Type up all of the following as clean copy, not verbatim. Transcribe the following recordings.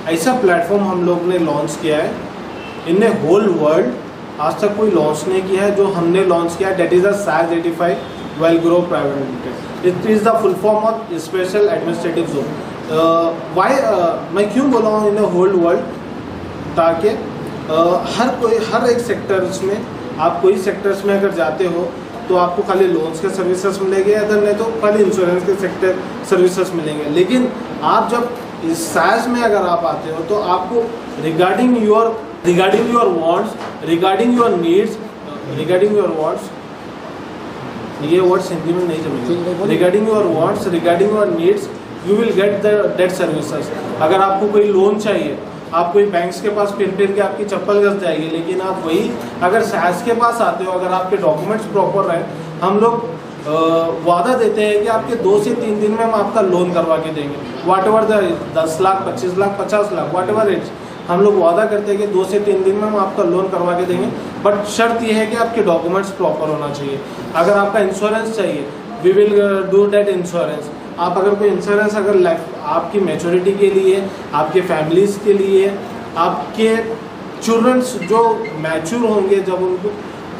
ऐसा प्लेटफॉर्म हम लोग ने लॉन्च किया है इन ए होल वर्ल्ड। आज तक कोई लॉन्च नहीं किया है जो हमने लॉन्च किया है, that is the SaaS 85 well grow private limited. It is the full form of special administrative zone. मैं क्यों बोल रहा हूँ इन ए होल वर्ल्ड, ताकि हर एक सेक्टर्स में, आप कोई सेक्टर्स में अगर जाते हो तो आपको खाली लोन्स के सर्विसेज मिलेंगे, अदर नहीं तो खाली इंश्योरेंस के सेक्टर सर्विसेज मिलेंगे। लेकिन आप जब इस SaaS में अगर आप आते हो तो आपको regarding your wants, regarding your needs, ये वर्ड्स हिंदी में नहीं समझेंगे, regarding your wants, regarding your needs, you will get that services. अगर आपको कोई लोन चाहिए, आप कोई बैंक्स के पास फिर के आपकी चप्पल घस जाएगी, लेकिन आप वही अगर SaaS के पास आते हो, अगर आपके डॉक्यूमेंट्स प्रॉपर रहे, हम लोग वादा देते हैं कि आपके 2 से 3 दिन में हम आपका लोन करवा के देंगे। Whatever the 10 lakh, 25 lakh, 50 lakh, whatever it's, हम लोग वादा करते हैं कि 2 से 3 दिन में हम आपका लोन करवा के देंगे। बट शर्त यह है कि आपके डॉक्यूमेंट्स प्रॉपर होना चाहिए। अगर आपका इंश्योरेंस चाहिए, we will do that insurance. आप अगर कोई इंश्योरेंस अगर लाइफ आपकी मैच्योरिटी के लिए, आपके फैमिलीज़ के लिए, आपके चिल्ड्रंस जो मैच्योर होंगे, जब उनको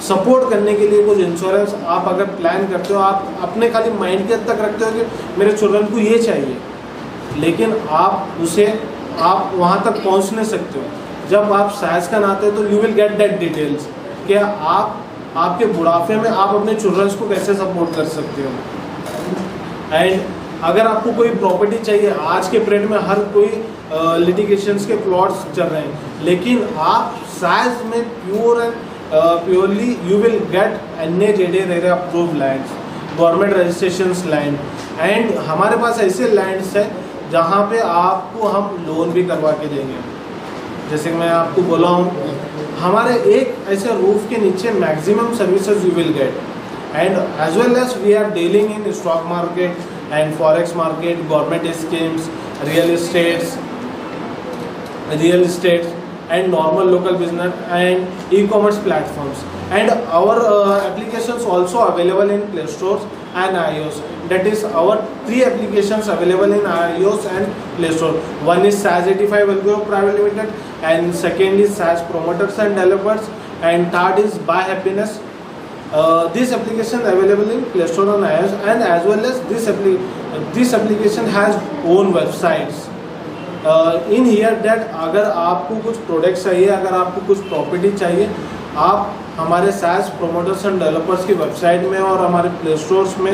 सपोर्ट करने के लिए कुछ इंश्योरेंस आप अगर प्लान करते हो, आप अपने खाली माइंड के हद तक रखते हो कि मेरे चिल्ड्रन को ये चाहिए, लेकिन आप वहाँ तक पहुँच नहीं सकते हो। जब आप SaaS का नाते हो तो you will get that details कि आपके बुढ़ापे में आप अपने चिल्ड्रंस को कैसे सपोर्ट कर सकते हो। एंड अगर आपको कोई प्रॉपर्टी चाहिए, आज के पीरियड में हर कोई लिटिगेशंस के प्लॉट्स चल रहे हैं, लेकिन आप SaaS में purely you will gate NHAA approved lands, government registrations land, and हमारे पास ऐसे लैंड्स हैं जहाँ पे आपको हम लोन भी करवा के देंगे। जैसे मैं आपको बोला हूँ, हमारे एक ऐसे रूफ के नीचे maximum services you will get, and as well as we are dealing in stock market and forex market, government schemes, real estates and normal local business and e-commerce platforms. And our applications also available in Play Stores and iOS. That is our 3 applications available in iOS and Play Store. One is SaaS 85 Well Grow Private Limited, and second is SaaS Promoters and Developers, and third is Buy Happiness. This application available in Play Store and iOS, and as well as this application has own websites. In here that अगर आपको कुछ product चाहिए, अगर आपको कुछ property चाहिए, आप हमारे SaaS Promoters and Developers की वेबसाइट में और हमारे प्ले स्टोर्स में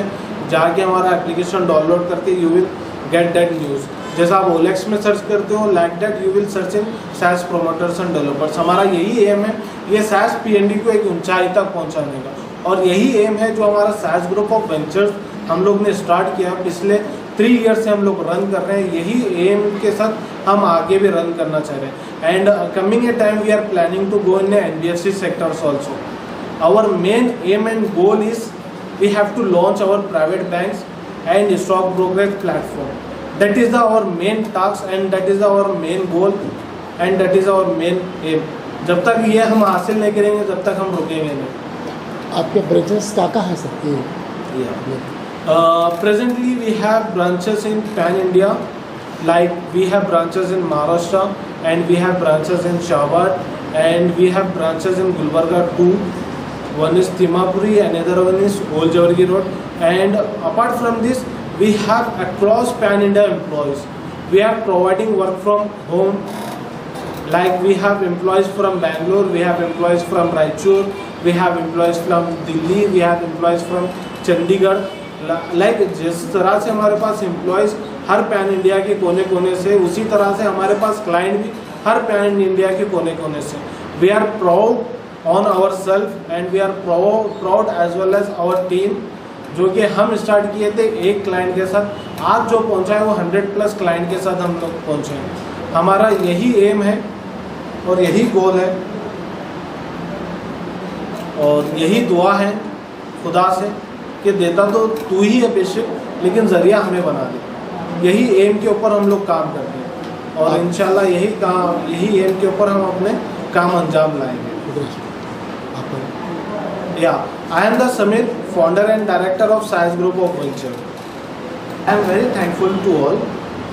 जाके हमारा एप्लीकेशन डाउनलोड करके you will get that news. जैसा आप OLX में सर्च करते हो, like that you will search in SaaS Promoters and Developers। हमारा यही एम है, ये SaaS PND को एक ऊंचाई तक पहुंचाने का, और यही एम है जो हमारा SaaS ग्रुप ऑफ वेंचर्स हम लोग ने स्टार्ट किया, पिछले 3 ईयर से हम लोग रन कर रहे हैं। यही एम के साथ हम आगे भी रन करना चाह रहे हैं। And coming a time we are planning to go in NBFC sectors also. Our main aim and goal is we have to launch our private banks and stock brokerage platform. That is our main task and that is our main goal and that is our main aim. जब तक ये हम हासिल नहीं करेंगे, तब तक हम रुकेंगे नहीं। आपके ब्रांचेस कहाँ है सकती है? Presently we have branches in pan India, like we have branches in Maharashtra, and we have branches in Shabad, and we have branches in Gulbarga too. One is Timapuri, another one is Old Jawargi Road, and apart from this we have across pan India employees. We are providing work from home, like we have employees from Bangalore, we have employees from Raichur, we have employees from Delhi, we have employees from Chandigarh। Like जिस तरह से हमारे पास employees हर pan India के कोने कोने से, उसी तरह से हमारे पास क्लाइंट भी हर पैन इंडिया के कोने कोने से। We are proud on our self and we are proud as well as our team, जो कि हम स्टार्ट किए थे एक क्लाइंट के साथ, आज जो पहुंचा है वो 100+ क्लाइंट के साथ हम लोग पहुँचे हैं। हमारा यही एम है और यही गोल है और यही दुआ है खुदा से कि देता तो तू ही है बेशक, लेकिन ज़रिया हमें बना दे। यही एम के ऊपर हम लोग काम करते हैं और इंशाल्लाह यही एम के ऊपर हम अपने काम अंजाम लाएंगे। या I am the Sameer, founder and director of SaaS group of venture. I am very thankful to all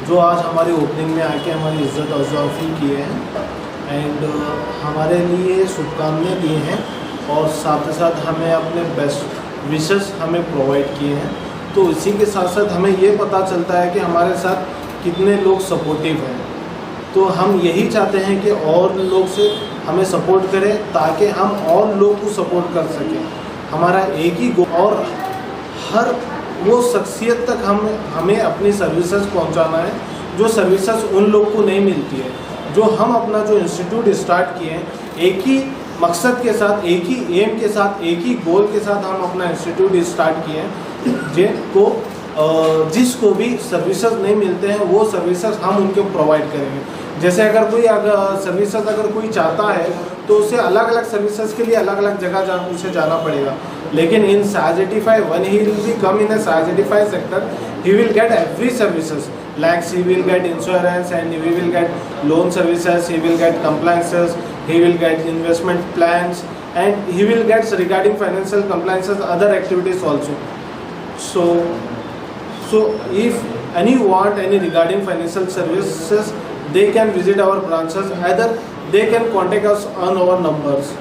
जो आज हमारी ओपनिंग में आके हमारी इज्जत अफजाई किए हैं एंड हमारे लिए शुभकामनाएं दिए हैं और साथ ही साथ हमें अपने बेस्ट विशेस हमें प्रोवाइड किए हैं। तो इसी के साथ साथ हमें ये पता चलता है कि हमारे साथ कितने लोग सपोर्टिव हैं। तो हम यही चाहते हैं कि और लोग से हमें सपोर्ट करें ताकि हम और लोग को सपोर्ट कर सकें। हमारा एक ही गोल और हर वो शख्सियत तक हमें अपनी सर्विसेज पहुंचाना है जो सर्विसेज उन लोग को नहीं मिलती है। जो हम अपना जो इंस्टीट्यूट स्टार्ट किए हैं एक ही मकसद के साथ, एक ही एम के साथ, एक ही गोल के साथ हम अपना इंस्टीट्यूट स्टार्ट किए हैं। जिसको भी सर्विसेज नहीं मिलते हैं वो सर्विसेज हम उनको प्रोवाइड करेंगे। जैसे अगर कोई सर्विसेज अगर कोई चाहता है तो उसे अलग अलग सर्विसेज के लिए अलग अलग जगह उसे जाना पड़ेगा। लेकिन इन SARS-85 when he will be come in a SARS-85 sector, he will get every services like he will get insurance and he will get loan services, he will get compliances, he will get investment plans and he will get regarding financial compliances other activities also. So if any want any regarding financial services, they can visit our branches, either they can contact us on our numbers.